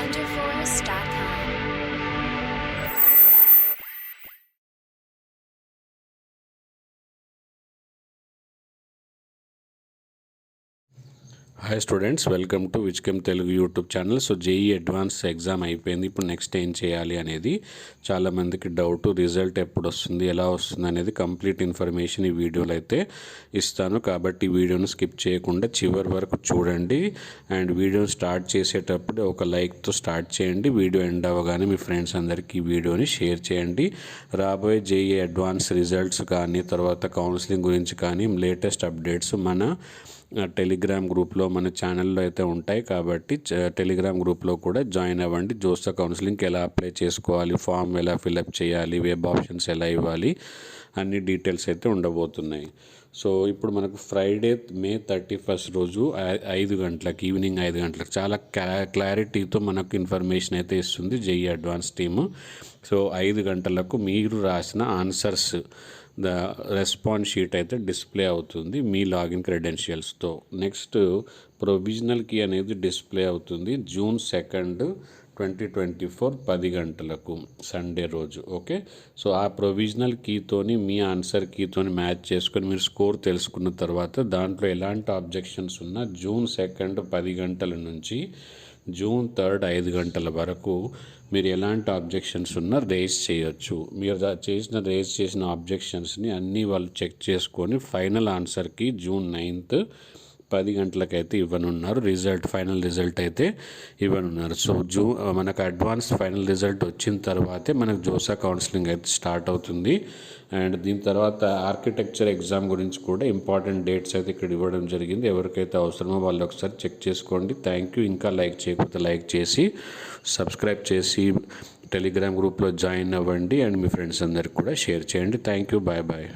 wonderforce.com. Hi students, welcome to Vizchem Telugu YouTube channel. So JEE advance exam అయిపోయింది. ఇప్పుడు next ఏం చేయాలి అనేది చాలామందికి డౌట్. రిజల్ట్ ఎప్పుడు వస్తుంది, ఎలా వస్తుంది అనేది కంప్లీట్ ఇన్ఫర్మేషన్ ఈ వీడియోలో అయితే ఇస్తాను. కాబట్టి ఈ వీడియోను స్కిప్ చేయకుండా చివరి వరకు చూడండి. అండ్ వీడియోని స్టార్ట్ చేసేటప్పుడు ఒక లైక్తో స్టార్ట్ చేయండి. వీడియో ఎండ్ అవ్వగానే మీ ఫ్రెండ్స్ అందరికీ ఈ వీడియోని షేర్ చేయండి. రాబోయే జేఈ అడ్వాన్స్ రిజల్ట్స్ కానీ, తర్వాత కౌన్సిలింగ్ గురించి కానీ లేటెస్ట్ అప్డేట్స్ మన టెలిగ్రామ్ గ్రూప్లో మన ఛానల్లో అయితే ఉంటాయి. కాబట్టి టెలిగ్రామ్ గ్రూప్లో కూడా జాయిన్ అవ్వండి. జోసా కౌన్సిలింగ్కి ఎలా అప్లై చేసుకోవాలి, ఫామ్ ఎలా ఫిలప్ చేయాలి, వెబ్ ఆప్షన్స్ ఎలా ఇవ్వాలి, అన్ని డీటెయిల్స్ అయితే ఉండబోతున్నాయి. సో ఇప్పుడు మనకు ఫ్రైడే May 31 రోజు 5 గంటలకు, ఈవినింగ్ 5 గంటలకు చాలా క్లారిటీతో మనకు ఇన్ఫర్మేషన్ అయితే ఇస్తుంది జేఈ అడ్వాన్స్ టీము. సో 5 గంటలకు మీరు రాసిన ఆన్సర్స్ రెస్పాన్స్ షీట్ అయితే డిస్ప్లే అవుతుంది మీ లాగిన్ క్రెడెన్షియల్స్తో. నెక్స్ట్ ప్రొవిజనల్ కీ అనేది డిస్ప్లే అవుతుంది June 2, 2024 10 గంటలకు, సండే రోజు. ఓకే, సో ఆ ప్రొవిజనల్ కీతోని మీ ఆన్సర్ కీతోని మ్యాచ్ చేసుకొని మీరు స్కోర్ తెలుసుకున్న తర్వాత దాంట్లో ఎలాంటి ఆబ్జెక్షన్స్ ఉన్నా June 2 10 గంటల నుంచి June 3 5 గంటల వరకు మీరు ఎలాంటి ఆబ్జెక్షన్స్ ఉన్నా రేజ్ చేయొచ్చు. మీరు రేజ్ చేసిన ఆబ్జెక్షన్స్ని అన్నీ వాళ్ళు చెక్ చేసుకొని ఫైనల్ ఆన్సర్కి June 9 10 గంటలకైతే ఇవ్వనున్నారు. ఫైనల్ రిజల్ట్ అయితే ఇవ్వనున్నారు. సో మనకు అడ్వాన్స్ ఫైనల్ రిజల్ట్ వచ్చిన తర్వాతే మనకు జోసా కౌన్సిలింగ్ అయితే స్టార్ట్ అవుతుంది. అండ్ దీని తర్వాత ఆర్కిటెక్చర్ ఎగ్జామ్ గురించి కూడా ఇంపార్టెంట్ డేట్స్ అయితే ఇక్కడ ఇవ్వడం జరిగింది. ఎవరికైతే అవసరమో వాళ్ళు ఒకసారి చెక్ చేసుకోండి. Thank you. ఇంకా లైక్ చేయకపోతే లైక్ చేసి సబ్స్క్రైబ్ చేసి టెలిగ్రామ్ గ్రూప్లో జాయిన్ అవ్వండి. అండ్ మీ ఫ్రెండ్స్ అందరికి కూడా షేర్ చేయండి. Thank you. Bye bye.